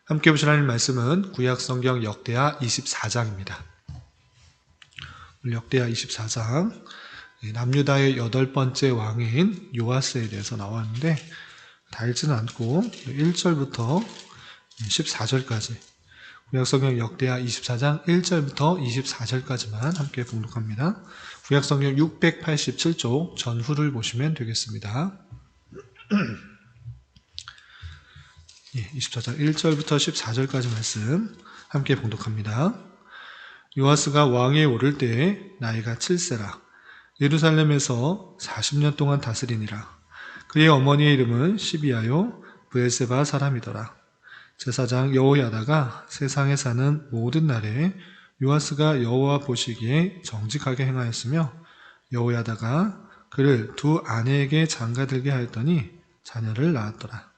함께 보실 하나님 말씀은 구약성경 역대하 24장입니다. 역대하 24장 남유다의 8번째 왕인 요아스에 대해서 나왔는데 다 읽지는 않고 1절부터 14절까지 구약성경 역대하 24장 1절부터 24절까지만 함께 봉독합니다. 구약성경 687쪽 전후를 보시면 되겠습니다. 24장 1절부터 14절까지 말씀 함께 봉독합니다. 요아스가 왕위에 오를 때에 나이가 7세라. 예루살렘에서 40년 동안 다스리니라. 그의 어머니의 이름은 시비아요 브엘세바 사람이더라. 제사장 여호야다가 세상에 사는 모든 날에 요아스가 여호와 보시기에 정직하게 행하였으며 여호야다가 그를 두 아내에게 장가들게 하였더니 자녀를 낳았더라.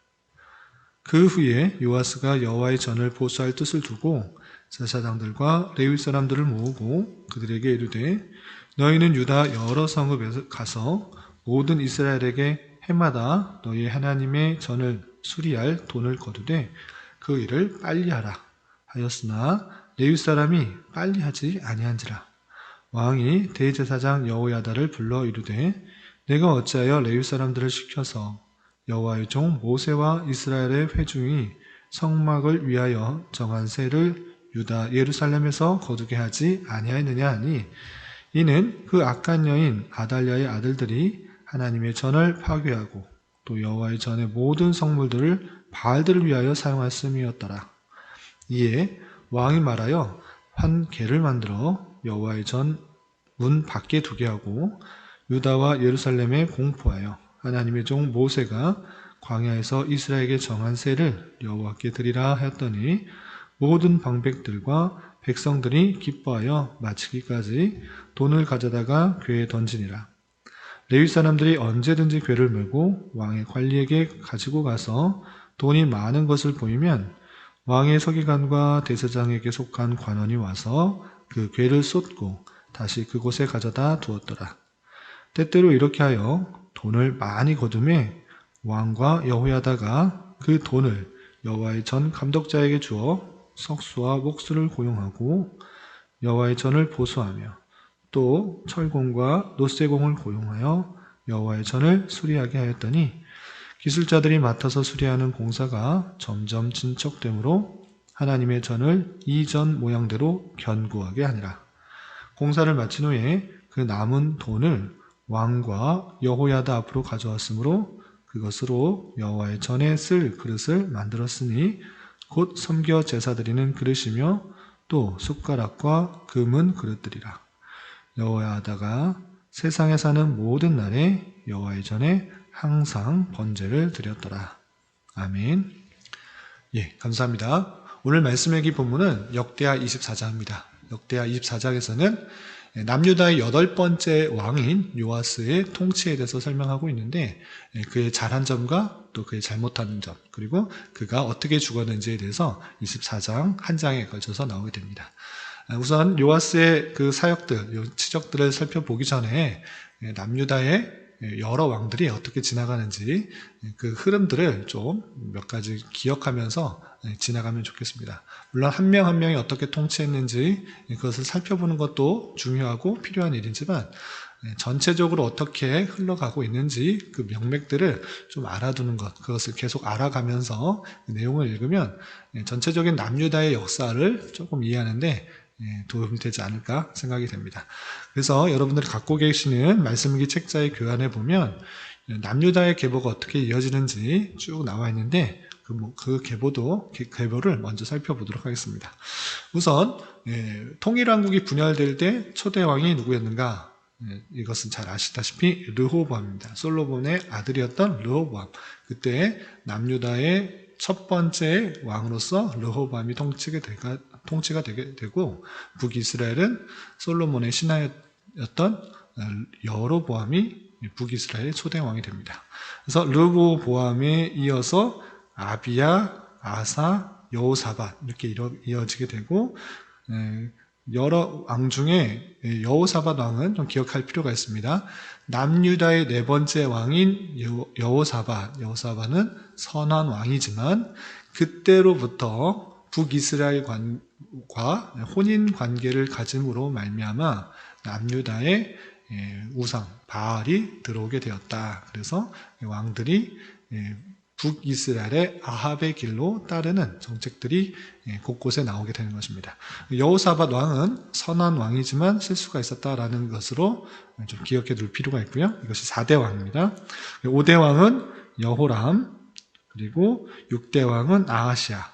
그 후에 요아스가 여호와의 전을 보수할 뜻을 두고 제사장들과 레위 사람들을 모으고 그들에게 이르되 너희는 유다 여러 성읍에 가서 모든 이스라엘에게 해마다 너희 하나님의 전을 수리할 돈을 거두되 그 일을 빨리 하라 하였으나 레위 사람이 빨리 하지 아니한지라. 왕이 대제사장 여호야다를 불러 이르되 내가 어찌하여 레위 사람들을 시켜서 여호와의 종 모세와 이스라엘의 회중이 성막을 위하여 정한 세를 유다 예루살렘에서 거두게 하지 아니하였느냐 하니 이는 그 악한 여인 아달랴의 아들들이 하나님의 전을 파괴하고 또 여호와의 전의 모든 성물들을 바알들을 위하여 사용하였음이었더라. 이에 왕이 말하여 한 개를 만들어 여호와의 전 문 밖에 두게 하고 유다와 예루살렘에 공포하여 하나님의 종 모세가 광야에서 이스라엘에게 정한 세를 여호와께 드리라 하였더니 모든 방백들과 백성들이 기뻐하여 마치기까지 돈을 가져다가 궤에 던지니라. 레위 사람들이 언제든지 궤를 메고 왕의 관리에게 가지고 가서 돈이 많은 것을 보이면 왕의 서기관과 대제사장에게 속한 관원이 와서 그 궤를 쏟고 다시 그곳에 가져다 두었더라. 때때로 이렇게 하여 돈을 많이 거둠에 왕과 여호야다가 그 돈을 여호와의 전 감독자에게 주어 석수와 목수를 고용하고 여호와의 전을 보수하며 또 철공과 노쇠공을 고용하여 여호와의 전을 수리하게 하였더니 기술자들이 맡아서 수리하는 공사가 점점 진척되므로 하나님의 전을 이전 모양대로 견고하게 하니라. 공사를 마친 후에 그 남은 돈을 왕과 여호야다 앞으로 가져왔으므로 그것으로 여호와의 전에 쓸 그릇을 만들었으니 곧 섬겨 제사 드리는 그릇이며 또 숟가락과 금은 그릇들이라. 여호야다가 세상에 사는 모든 날에 여호와의 전에 항상 번제를 드렸더라. 아멘. 감사합니다. 오늘 말씀의 본문은 역대하 24장입니다. 역대하 24장에서는 남유다의 8번째 왕인 요아스의 통치에 대해서 설명하고 있는데 그의 잘한 점과 또 그의 잘못한 점 그리고 그가 어떻게 죽었는지에 대해서 24장 한 장에 걸쳐서 나오게 됩니다. 우선 요아스의 그 사역들, 치적들을 살펴보기 전에 남유다의 여러 왕들이 어떻게 지나가는지 그 흐름들을 좀 몇 가지 기억하면서 지나가면 좋겠습니다. 물론 한 명 한 명이 어떻게 통치했는지 그것을 살펴보는 것도 중요하고 필요한 일이지만 전체적으로 어떻게 흘러가고 있는지 그 명맥들을 좀 알아두는 것, 그것을 계속 알아가면서 내용을 읽으면 전체적인 남유다의 역사를 조금 이해하는데 도움이 되지 않을까 생각이 됩니다. 그래서 여러분들이 갖고 계시는 말씀일기 책자의 교환에 보면 남유다의 계보가 어떻게 이어지는지 쭉 나와 있는데 그 계보를 먼저 살펴보도록 하겠습니다. 우선 통일왕국이 분열될 때 초대 왕이 누구였는가? 이것은 잘 아시다시피 르호보암입니다. 솔로몬의 아들이었던 르호보암. 그때 남유다의 첫 번째 왕으로서 르호보암이 통치가 되게 되고 북이스라엘은 솔로몬의 신하였던 여로보암이 북이스라엘의 초대 왕이 됩니다. 그래서 르호보암에 이어서 아비야, 아사, 여호사밧 이렇게 이어지게 되고 여러 왕 중에 여호사밧 왕은 좀 기억할 필요가 있습니다. 남유다의 네 번째 왕인 여호사밧은 선한 왕이지만 그때로부터 북이스라엘과 혼인 관계를 가짐으로 말미암아 남유다의 우상 바알이 들어오게 되었다. 그래서 왕들이 북이스라엘의 아합의 길로 따르는 정책들이 곳곳에 나오게 되는 것입니다. 여호사밧 왕은 선한 왕이지만 실수가 있었다라는 것으로 좀 기억해 둘 필요가 있고요. 이것이 4대 왕입니다. 5대 왕은 여호람, 그리고 6대 왕은 아하시아,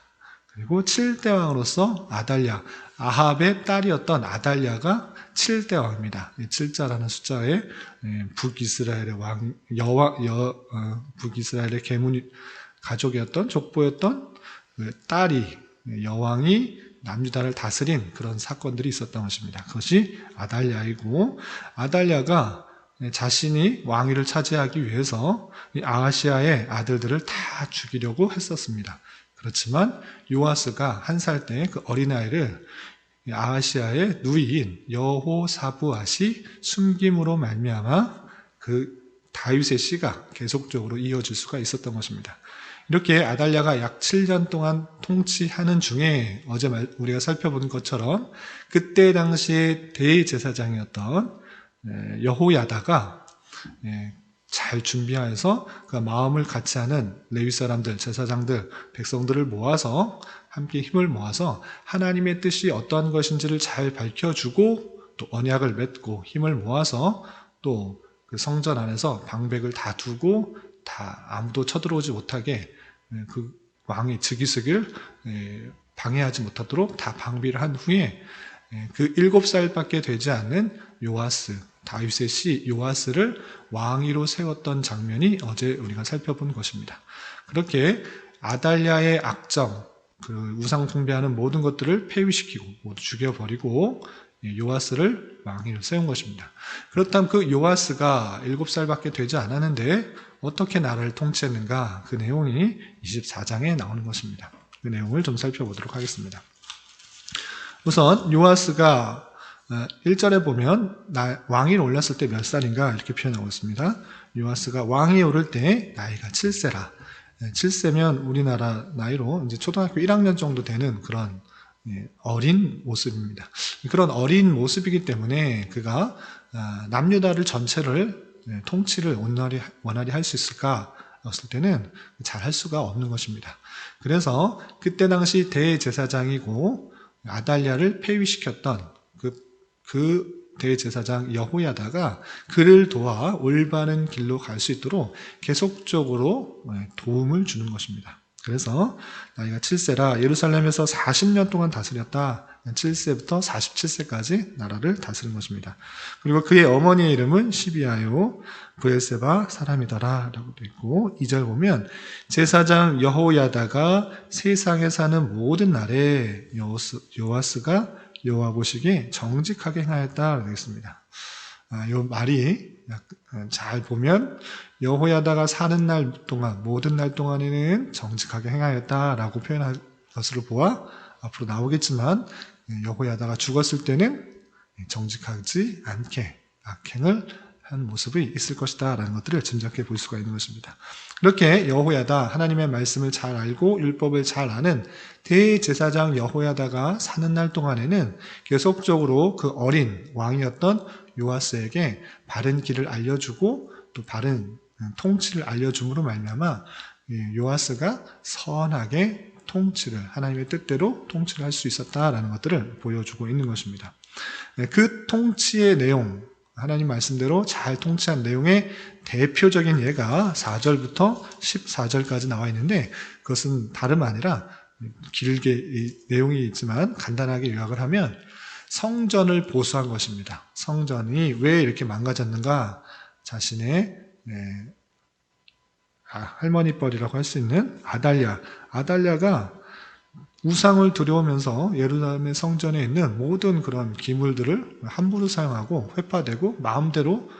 그리고 7대 왕으로서 아달랴, 아합의 딸이었던 아달랴가 7대 왕입니다. 7자라는 숫자에 북이스라엘의 북이스라엘의 가족이었던 족보였던 딸이 여왕이 남유다를 다스린 그런 사건들이 있었던 것입니다. 그것이 아달랴이고, 아달랴가 자신이 왕위를 차지하기 위해서 아하시아의 아들들을 다 죽이려고 했었습니다. 그렇지만 요아스가 1살 때 그 어린아이를 아하시아의 누이인 여호사브앗이 숨김으로 말미암아 그 다윗의 씨가 계속적으로 이어질 수가 있었던 것입니다. 이렇게 아달랴가 약 7년 동안 통치하는 중에 어제 우리가 살펴본 것처럼 그때 당시에 대제사장이었던 여호야다가 잘 준비하여서 그 마음을 같이 하는 레위 사람들, 제사장들, 백성들을 모아서 함께 힘을 모아서 하나님의 뜻이 어떠한 것인지를 잘 밝혀주고 또 언약을 맺고 힘을 모아서 또 그 성전 안에서 방백을 다 두고 다 아무도 쳐들어오지 못하게 그 왕의 즉위식을 방해하지 못하도록 다 방비를 한 후에 그 7살밖에 되지 않는 요아스, 다윗의 씨 요아스를 왕위로 세웠던 장면이 어제 우리가 살펴본 것입니다. 그렇게 아달랴의 악정, 그 우상 숭배하는 모든 것들을 폐위시키고 모두 죽여버리고 요아스를 왕위로 세운 것입니다. 그렇다면 그 요아스가 7살밖에 되지 않았는데 어떻게 나라를 통치했는가, 그 내용이 24장에 나오는 것입니다. 그 내용을 좀 살펴보도록 하겠습니다. 우선 요아스가 1절에 보면 왕이 올랐을 때 몇 살인가 이렇게 표현하고 있습니다. 요아스가 왕이 오를 때 나이가 7세라. 7세면 우리나라 나이로 이제 초등학교 1학년 정도 되는 그런 어린 모습입니다. 그런 어린 모습이기 때문에 그가 남유다를 전체를 통치를 원활히 할 수 있을까 했을 때는 잘 할 수가 없는 것입니다. 그래서 그때 당시 대제사장이고 아달랴를 폐위시켰던 그 대제사장 여호야다가 그를 도와 올바른 길로 갈 수 있도록 계속적으로 도움을 주는 것입니다. 그래서 나이가 7세라 예루살렘에서 40년 동안 다스렸다. 7세부터 47세까지 나라를 다스린 것입니다. 그리고 그의 어머니의 이름은 시비아요 브엘세바 사람이더라 라고 되어 있고, 2절 보면 제사장 여호야다가 세상에 사는 모든 날에 요아스가 여호와 보시기에 정직하게 행하였다 되어 있습니다. 이 말이 잘 보면 여호야다가 사는 날 동안, 모든 날 동안에는 정직하게 행하였다라고 표현할 것으로 보아 앞으로 나오겠지만 여호야다가 죽었을 때는 정직하지 않게 악행을 한 모습이 있을 것이다 라는 것들을 짐작해 볼 수가 있는 것입니다. 이렇게 여호야다, 하나님의 말씀을 잘 알고 율법을 잘 아는 대제사장 여호야다가 사는 날 동안에는 계속적으로 그 어린 왕이었던 요아스에게 바른 길을 알려주고 또 바른 통치를 알려줌으로 말미암아 요아스가 선하게 통치를, 하나님의 뜻대로 통치를 할 수 있었다라는 것들을 보여주고 있는 것입니다. 그 통치의 내용, 하나님 말씀대로 잘 통치한 내용의 대표적인 예가 4절부터 14절까지 나와 있는데, 그것은 다름 아니라 길게 내용이 있지만 간단하게 요약을 하면 성전을 보수한 것입니다. 성전이 왜 이렇게 망가졌는가, 자신의 할머니뻘이라고 할 수 있는 아달랴가 우상을 들여오면서 예루살렘의 성전에 있는 모든 그런 기물들을 함부로 사용하고 회파되고 마음대로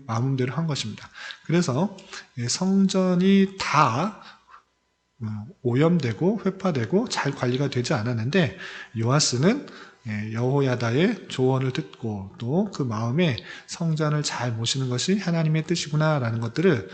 한 것입니다. 그래서 성전이 다 오염되고 회파되고 잘 관리가 되지 않았는데 요아스는 여호야다의 조언을 듣고 또 그 마음에 성전을 잘 모시는 것이 하나님의 뜻이구나라는 것들을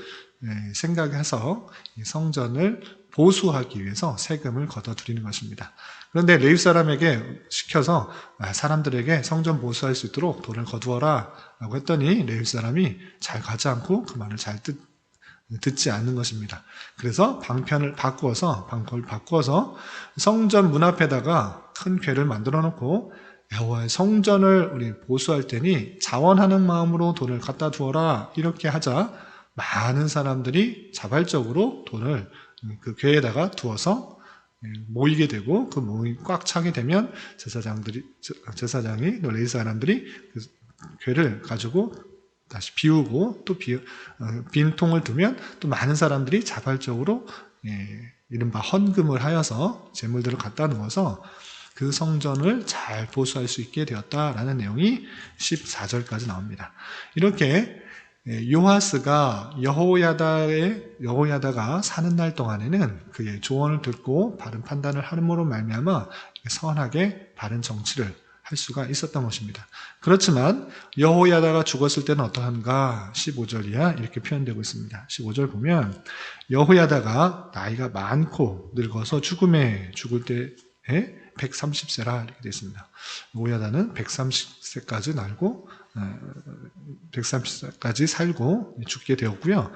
생각해서 성전을 보수하기 위해서 세금을 걷어들이는 것입니다. 그런데 레위 사람에게 시켜서 사람들에게 성전 보수할 수 있도록 돈을 거두어라 라고 했더니 레위 사람이 잘 가지 않고 그 말을 잘 듣지 않는 것입니다. 그래서 방편을 바꾸어서 성전 문 앞에다가 큰 궤를 만들어 놓고 여호와의 성전을 우리 보수할 때니 자원하는 마음으로 돈을 갖다 두어라 이렇게 하자 많은 사람들이 자발적으로 돈을 그 궤에다가 두어서 모이게 되고 그 모임이 꽉 차게 되면 제사장이 레위 사람들이 그 궤를 가지고 다시 비우고 또 빈 통을 두면 또 많은 사람들이 자발적으로 이른바 헌금을 하여서 재물들을 갖다 놓아서 그 성전을 잘 보수할 수 있게 되었다라는 내용이 14절까지 나옵니다. 이렇게 요아스가 여호야다가 사는 날 동안에는 그의 조언을 듣고 바른 판단을 함으로 말미암아 선하게 바른 정치를 할 수가 있었던 것입니다. 그렇지만 여호야다가 죽었을 때는 어떠한가? 15절 이하 이렇게 표현되고 있습니다. 15절 보면 여호야다가 나이가 많고 늙어서 죽을 때에 130세라 이렇게 되어 있습니다. 여호야다는 130세까지 날고 130세까지 살고 죽게 되었고요.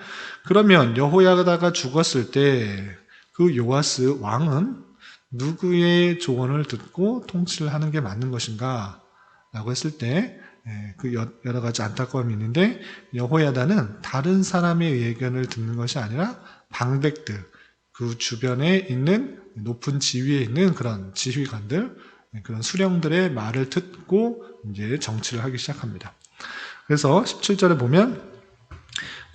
그러면 여호야다가 죽었을 때 그 요아스 왕은 누구의 조언을 듣고 통치를 하는 게 맞는 것인가? 라고 했을 때 그 여러 가지 안타까움이 있는데 여호야다는 다른 사람의 의견을 듣는 것이 아니라 방백들, 그 주변에 있는 높은 지위에 있는 그런 지휘관들, 그런 수령들의 말을 듣고 이제 정치를 하기 시작합니다. 그래서 17절에 보면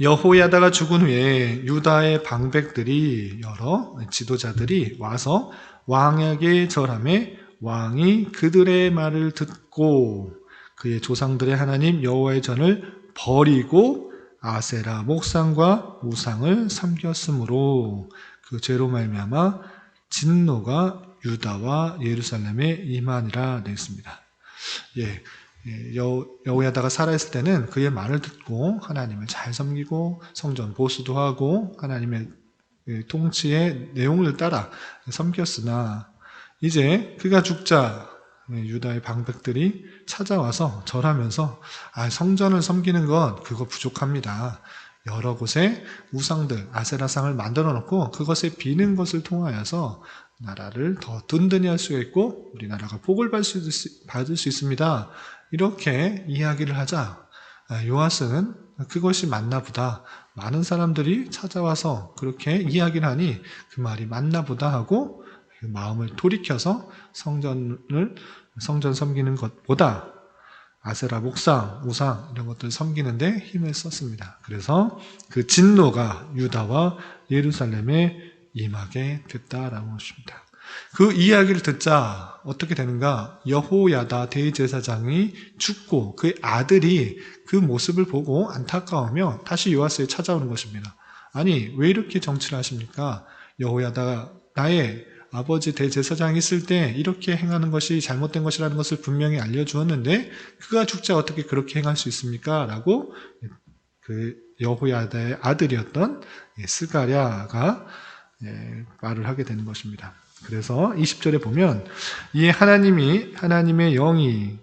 여호야다가 죽은 후에 유다의 방백들이 여러 지도자들이 와서 왕에게 절하매 왕이 그들의 말을 듣고 그의 조상들의 하나님 여호와의 전을 버리고 아세라 목상과 우상을 섬겼으므로 그 죄로 말미암아 진노가 유다와 예루살렘에 임하니라 되어 있습니다. 여호야다가 살아있을 때는 그의 말을 듣고 하나님을 잘 섬기고 성전 보수도 하고 하나님의 통치의 내용을 따라 섬겼으나 이제 그가 죽자 유다의 방백들이 찾아와서 절하면서 성전을 섬기는 것 그거 부족합니다. 여러 곳에 우상들, 아세라상을 만들어 놓고 그것에 비는 것을 통하여서 나라를 더 든든히 할 수가 있고 우리나라가 복을 받을 수 있습니다. 이렇게 이야기를 하자 요아스는 그것이 맞나 보다. 많은 사람들이 찾아와서 그렇게 이야기를 하니 그 말이 맞나 보다 하고 그 마음을 돌이켜서 성전 섬기는 것보다 아세라 목상, 우상 이런 것들 섬기는데 힘을 썼습니다. 그래서 그 진노가 유다와 예루살렘에 임하게 됐다라는 것입니다. 그 이야기를 듣자 어떻게 되는가? 여호야다 대제사장이 죽고 그 아들이 그 모습을 보고 안타까우며 다시 요아스에 찾아오는 것입니다. 아니 왜 이렇게 정치를 하십니까? 여호야다가 나의 아버지 대제사장이 있을 때 이렇게 행하는 것이 잘못된 것이라는 것을 분명히 알려주었는데 그가 죽자 어떻게 그렇게 행할 수 있습니까? 라고 그 여호야다의 아들이었던 스가랴가 말을 하게 되는 것입니다. 그래서 20절에 보면 이에 하나님의 영이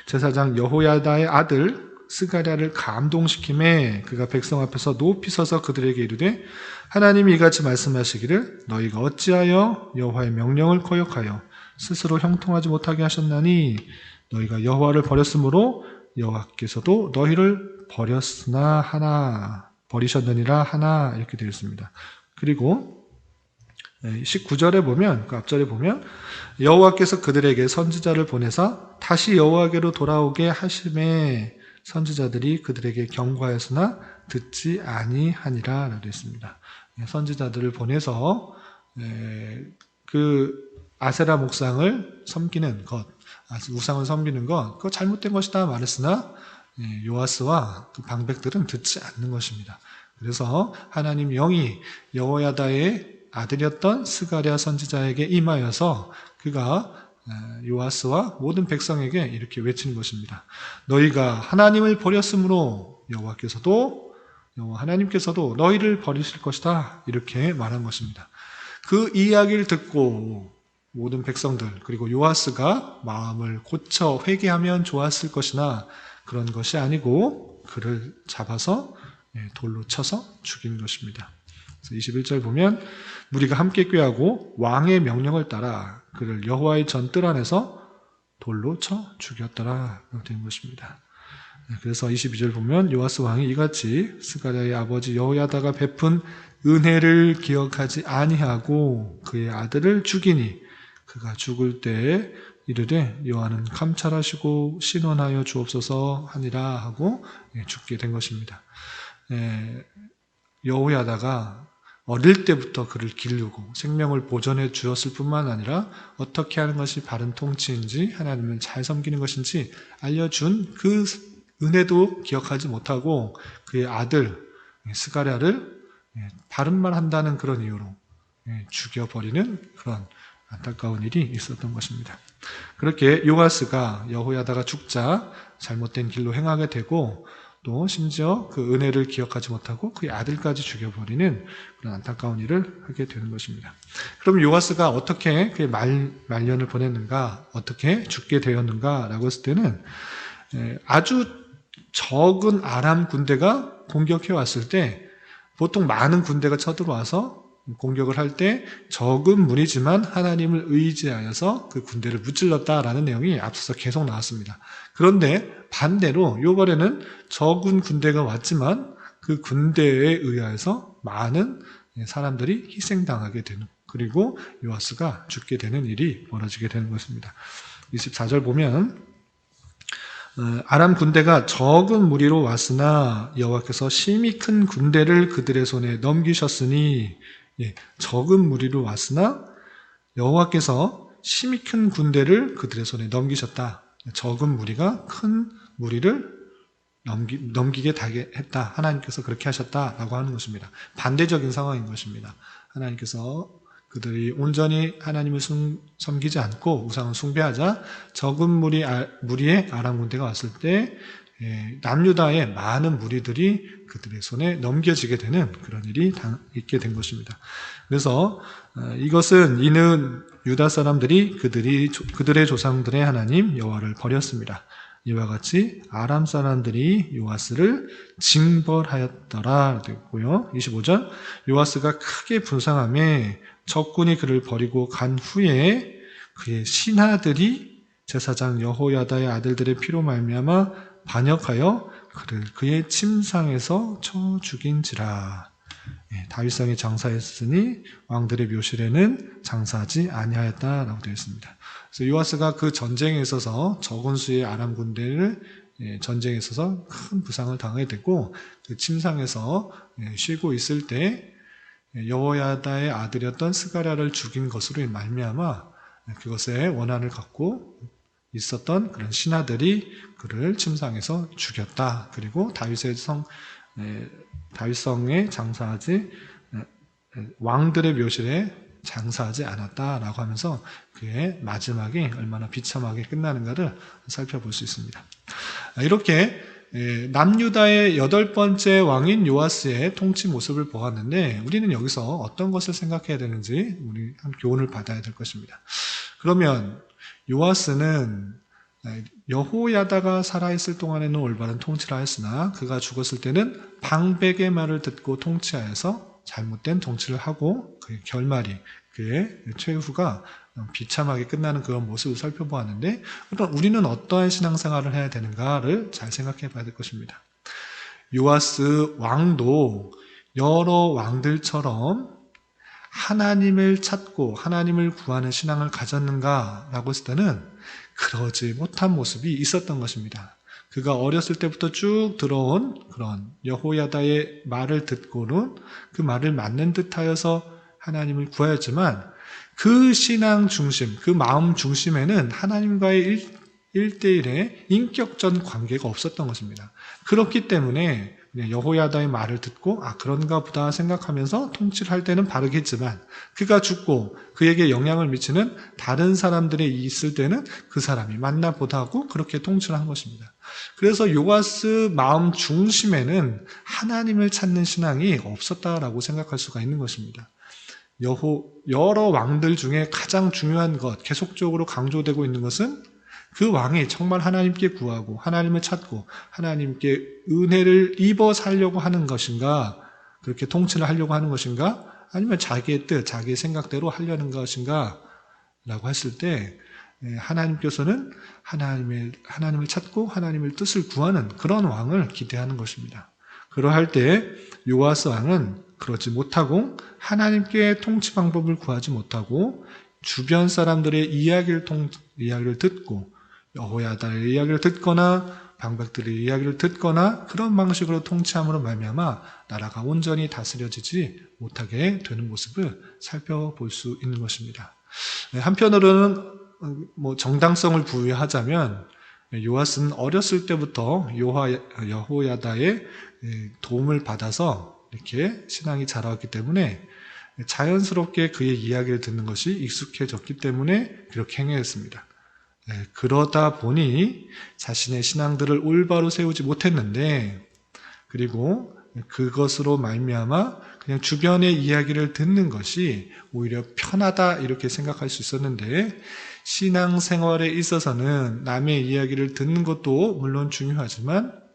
제사장 여호야다의 아들 스가랴를 감동시키매 그가 백성 앞에서 높이 서서 그들에게 이르되 하나님이 이같이 말씀하시기를 너희가 어찌하여 여호와의 명령을 거역하여 스스로 형통하지 못하게 하셨나니 너희가 여호와를 버렸으므로 여호와께서도 너희를 버리셨느니라 하나 이렇게 되어 있습니다. 그리고 19절에 보면 그 앞절에 보면 여호와께서 그들에게 선지자를 보내사 다시 여호와께로 돌아오게 하심에 선지자들이 그들에게 경고하였으나 듣지 아니하니라 라고 했습니다. 선지자들을 보내서 그 아세라 목상을 섬기는 것, 우상을 섬기는 것, 그거 잘못된 것이다 말했으나 요아스와 그 방백들은 듣지 않는 것입니다. 그래서 하나님 영이 여호야다의 아들이었던 스가랴 선지자에게 임하여서 그가 요아스와 모든 백성에게 이렇게 외치는 것입니다. 너희가 하나님을 버렸으므로 여호와 하나님께서도 너희를 버리실 것이다. 이렇게 말한 것입니다. 그 이야기를 듣고 모든 백성들 그리고 요아스가 마음을 고쳐 회개하면 좋았을 것이나 그런 것이 아니고 그를 잡아서 돌로 쳐서 죽인 것입니다. 21절 보면 무리가 함께 꾀하고 왕의 명령을 따라 그를 여호와의 전뜰 안에서 돌로 쳐 죽였더라 된 것입니다. 그래서 22절 보면 요아스 왕이 이같이 스가랴의 아버지 여호야다가 베푼 은혜를 기억하지 아니하고 그의 아들을 죽이니 그가 죽을 때에 이르되 여호와는 감찰하시고 신원하여 주옵소서 하니라 하고 죽게 된 것입니다. 여호야다가 어릴 때부터 그를 기르고 생명을 보존해 주었을 뿐만 아니라 어떻게 하는 것이 바른 통치인지 하나님을 잘 섬기는 것인지 알려준 그 은혜도 기억하지 못하고 그의 아들 스가랴를 바른 말 한다는 그런 이유로 죽여버리는 그런 안타까운 일이 있었던 것입니다. 그렇게 요아스가 여호야다가 죽자 잘못된 길로 행하게 되고 또 심지어 그 은혜를 기억하지 못하고 그의 아들까지 죽여버리는 그런 안타까운 일을 하게 되는 것입니다. 그럼 요아스가 어떻게 그의 말년을 보냈는가, 어떻게 죽게 되었는가라고 했을 때는 아주 적은 아람 군대가 공격해 왔을 때 보통 많은 군대가 쳐들어와서 공격을 할 때 적은 무리지만 하나님을 의지하여서 그 군대를 무찔렀다라는 내용이 앞서서 계속 나왔습니다. 그런데 반대로 이번에는 적은 군대가 왔지만 그 군대에 의하여서 많은 사람들이 희생당하게 되는 그리고 요아스가 죽게 되는 일이 벌어지게 되는 것입니다. 24절 보면 아람 군대가 적은 무리로 왔으나 여호와께서 심히 큰 군대를 그들의 손에 넘기셨으니 적은 무리로 왔으나 여호와께서 심히 큰 군대를 그들의 손에 넘기셨다. 적은 무리가 큰 무리를 넘기게 했다. 하나님께서 그렇게 하셨다라고 하는 것입니다. 반대적인 상황인 것입니다. 하나님께서 그들이 온전히 하나님을 섬기지 않고 우상을 숭배하자 적은 무리의 아람 군대가 왔을 때 남유다의 많은 무리들이 그들의 손에 넘겨지게 되는 그런 일이 있게 된 것입니다. 그래서 이는 유다 사람들이 그들의 조상들의 하나님 여호와를 버렸습니다. 이와 같이 아람 사람들이 요아스를 징벌하였더라 되고요. 25절 요아스가 크게 분상하며 적군이 그를 버리고 간 후에 그의 신하들이 제사장 여호야다의 아들들의 피로 말미암아 반역하여 그를 그의 침상에서 쳐 죽인지라. 다윗성에 장사했으니 왕들의 묘실에는 장사하지 아니하였다라고 되어 있습니다. 그래서 요아스가 그 전쟁에 있어서 적은 수의 아람 군대를 전쟁에 있어서 큰 부상을 당하게 되고 그 침상에서 쉬고 있을 때 여호야다의 아들이었던 스가랴를 죽인 것으로 말미암아 그것에 원한을 갖고 있었던 그런 신하들이 그를 침상에서 죽였다. 그리고 다윗성에 장사하지 왕들의 묘실에 장사하지 않았다라고 하면서 그의 마지막이 얼마나 비참하게 끝나는가를 살펴볼 수 있습니다. 이렇게 남유다의 8번째 왕인 요아스의 통치 모습을 보았는데 우리는 여기서 어떤 것을 생각해야 되는지 우리 한 교훈을 받아야 될 것입니다. 그러면 요아스는 여호야다가 살아있을 동안에는 올바른 통치를 하였으나 그가 죽었을 때는 방백의 말을 듣고 통치하여서 잘못된 통치를 하고 그의 결말이 그의 최후가 비참하게 끝나는 그런 모습을 살펴보았는데 그럼 우리는 어떠한 신앙생활을 해야 되는가를 잘 생각해 봐야 될 것입니다. 요아스 왕도 여러 왕들처럼 하나님을 찾고 하나님을 구하는 신앙을 가졌는가라고 했을 때는 그러지 못한 모습이 있었던 것입니다. 그가 어렸을 때부터 쭉 들어온 그런 여호야다의 말을 듣고는 그 말을 맞는 듯하여서 하나님을 구하였지만 그 신앙 중심, 그 마음 중심에는 하나님과의 1대1의 인격적 관계가 없었던 것입니다. 그렇기 때문에 그냥 여호야다의 말을 듣고 그런가 보다 생각하면서 통치를 할 때는 바르겠지만 그가 죽고 그에게 영향을 미치는 다른 사람들이 있을 때는 그 사람이 맞나 보다 하고 그렇게 통치를 한 것입니다. 그래서 요아스 마음 중심에는 하나님을 찾는 신앙이 없었다라고 생각할 수가 있는 것입니다. 여러 왕들 중에 가장 중요한 것, 계속적으로 강조되고 있는 것은 그 왕이 정말 하나님께 구하고 하나님을 찾고 하나님께 은혜를 입어 살려고 하는 것인가, 그렇게 통치를 하려고 하는 것인가, 아니면 자기의 뜻, 자기의 생각대로 하려는 것인가 라고 했을 때 하나님께서는 하나님을 찾고 하나님의 뜻을 구하는 그런 왕을 기대하는 것입니다. 그러할 때 요아스 왕은 그러지 못하고 하나님께 통치 방법을 구하지 못하고 주변 사람들의 이야기를 듣고 여호야다의 이야기를 듣거나 방백들의 이야기를 듣거나 그런 방식으로 통치함으로 말미암아 나라가 온전히 다스려지지 못하게 되는 모습을 살펴볼 수 있는 것입니다. 한편으로는 정당성을 부여하자면 요아스는 어렸을 때부터 여호야다의 도움을 받아서 이렇게 신앙이 자라왔기 때문에 자연스럽게 그의 이야기를 듣는 것이 익숙해졌기 때문에 그렇게 행했습니다. 그러다 보니 자신의 신앙들을 올바로 세우지 못했는데, 그리고 그것으로 말미암아 그냥 주변의 이야기를 듣는 것이 오히려 편하다 이렇게 생각할 수 있었는데, 신앙생활에 있어서는 남의 이야기를 듣는 것도 물론 중요하지만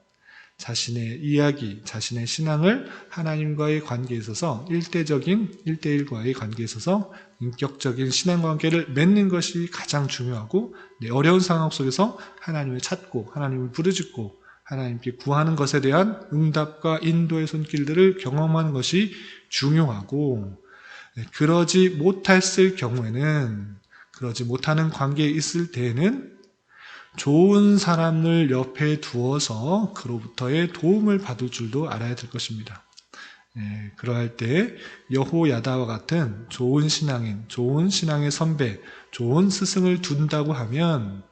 자신의 이야기, 자신의 신앙을 하나님과의 관계에 있어서 1대1과의 관계에 있어서 인격적인 신앙관계를 맺는 것이 가장 중요하고, 어려운 상황 속에서 하나님을 찾고 하나님을 부르짖고 하나님께 구하는 것에 대한 응답과 인도의 손길들을 경험하는 것이 중요하고, 그러지 못했을 경우에는, 그러지 못하는 관계에 있을 때에는 좋은 사람을 옆에 두어서 그로부터의 도움을 받을 줄도 알아야 될 것입니다. 그러할 때 여호야다와 같은 좋은 신앙인, 좋은 신앙의 선배, 좋은 스승을 둔다고 하면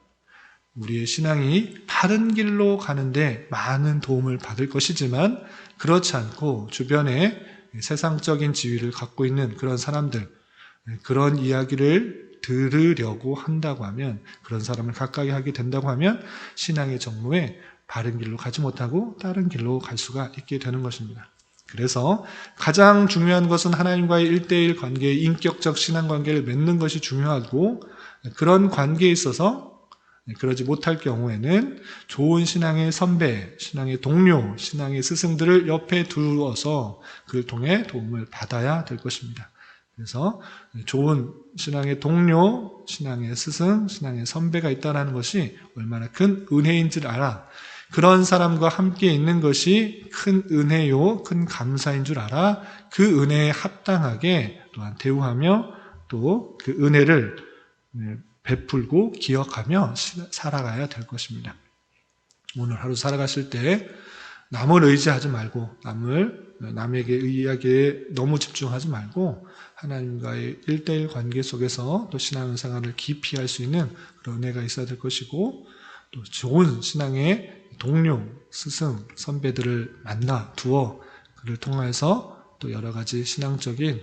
우리의 신앙이 바른 길로 가는데 많은 도움을 받을 것이지만, 그렇지 않고 주변에 세상적인 지위를 갖고 있는 그런 사람들, 그런 이야기를 들으려고 한다고 하면, 그런 사람을 가까이 하게 된다고 하면 신앙의 정로에 바른 길로 가지 못하고 다른 길로 갈 수가 있게 되는 것입니다. 그래서 가장 중요한 것은 하나님과의 1대1 관계의 인격적 신앙관계를 맺는 것이 중요하고, 그런 관계에 있어서 그러지 못할 경우에는 좋은 신앙의 선배, 신앙의 동료, 신앙의 스승들을 옆에 두어서 그를 통해 도움을 받아야 될 것입니다. 그래서 좋은 신앙의 동료, 신앙의 스승, 신앙의 선배가 있다는 것이 얼마나 큰 은혜인 줄 알아. 그런 사람과 함께 있는 것이 큰 은혜요, 큰 감사인 줄 알아. 그 은혜에 합당하게 또한 대우하며 또 그 은혜를 베풀고 기억하며 살아가야 될 것입니다. 오늘 하루 살아가실 때 남을 의지하지 말고, 남에게 이야기에 너무 집중하지 말고 하나님과의 1대1 관계 속에서 또 신앙생활을 깊이 할 수 있는 그런 은혜가 있어야 될 것이고, 또 좋은 신앙의 동료, 스승, 선배들을 만나 두어 그를 통해서 또 여러 가지 신앙적인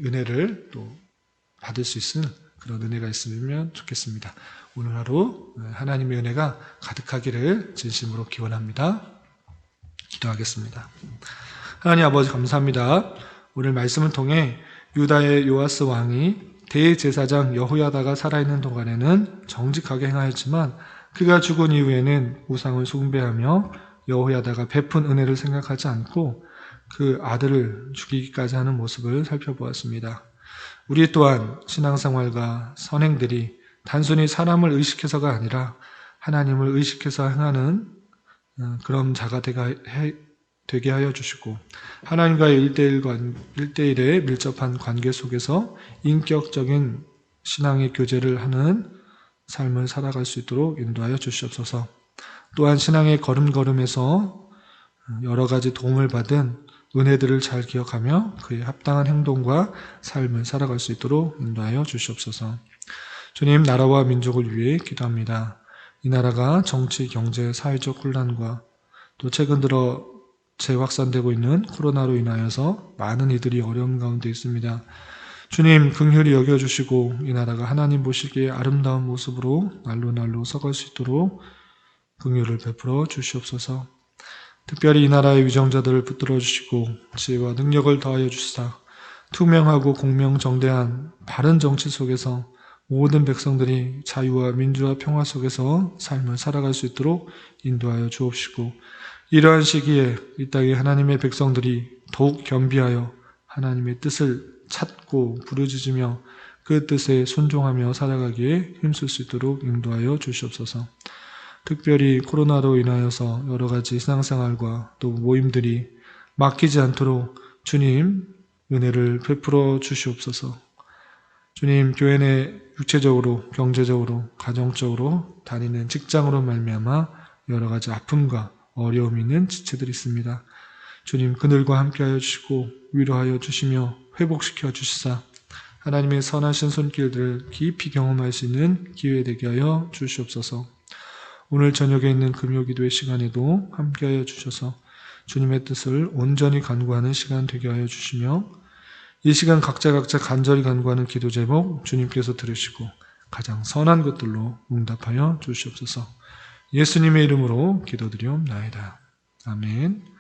은혜를 또 받을 수 있는 그런 은혜가 있으면 좋겠습니다. 오늘 하루 하나님의 은혜가 가득하기를 진심으로 기원합니다. 기도하겠습니다. 하나님 아버지 감사합니다. 오늘 말씀을 통해 유다의 요아스 왕이 대제사장 여호야다가 살아있는 동안에는 정직하게 행하였지만 그가 죽은 이후에는 우상을 숭배하며 여호야다가 베푼 은혜를 생각하지 않고 그 아들을 죽이기까지 하는 모습을 살펴보았습니다. 우리 또한 신앙생활과 선행들이 단순히 사람을 의식해서가 아니라 하나님을 의식해서 행하는 그런 자가 되게 하여 주시고, 하나님과의 1대1의 밀접한 관계 속에서 인격적인 신앙의 교제를 하는 삶을 살아갈 수 있도록 인도하여 주시옵소서. 또한 신앙의 걸음걸음에서 여러 가지 도움을 받은 은혜들을 잘 기억하며 그에 합당한 행동과 삶을 살아갈 수 있도록 인도하여 주시옵소서. 주님, 나라와 민족을 위해 기도합니다. 이 나라가 정치, 경제, 사회적 혼란과 또 최근 들어 재확산되고 있는 코로나로 인하여서 많은 이들이 어려움 가운데 있습니다. 주님 긍휼히 여겨주시고 이 나라가 하나님 보시기에 아름다운 모습으로 날로 서갈 수 있도록 긍휼을 베풀어 주시옵소서. 특별히 이 나라의 위정자들을 붙들어 주시고 지혜와 능력을 더하여 주시사 투명하고 공명정대한 바른 정치 속에서 모든 백성들이 자유와 민주와 평화 속에서 삶을 살아갈 수 있도록 인도하여 주옵시고 이러한 시기에 이 땅의 하나님의 백성들이 더욱 겸비하여 하나님의 뜻을 찾고 부르짖으며 그 뜻에 순종하며 살아가기에 힘쓸 수 있도록 인도하여 주시옵소서. 특별히 코로나로 인하여서 여러 가지 신앙생활과 또 모임들이 막히지 않도록 주님 은혜를 베풀어 주시옵소서. 주님 교회 내 육체적으로, 경제적으로, 가정적으로 다니는 직장으로 말미암아 여러 가지 아픔과 어려움이 있는 지체들이 있습니다. 주님 그들과 함께하여 주시고 위로하여 주시며 회복시켜 주시사 하나님의 선하신 손길들을 깊이 경험할 수 있는 기회 되게 하여 주시옵소서. 오늘 저녁에 있는 금요기도의 시간에도 함께하여 주셔서 주님의 뜻을 온전히 간구하는 시간 되게 하여 주시며 이 시간 각자 간절히 간구하는 기도 제목 주님께서 들으시고 가장 선한 것들로 응답하여 주시옵소서. 예수님의 이름으로 기도드리옵나이다. 아멘.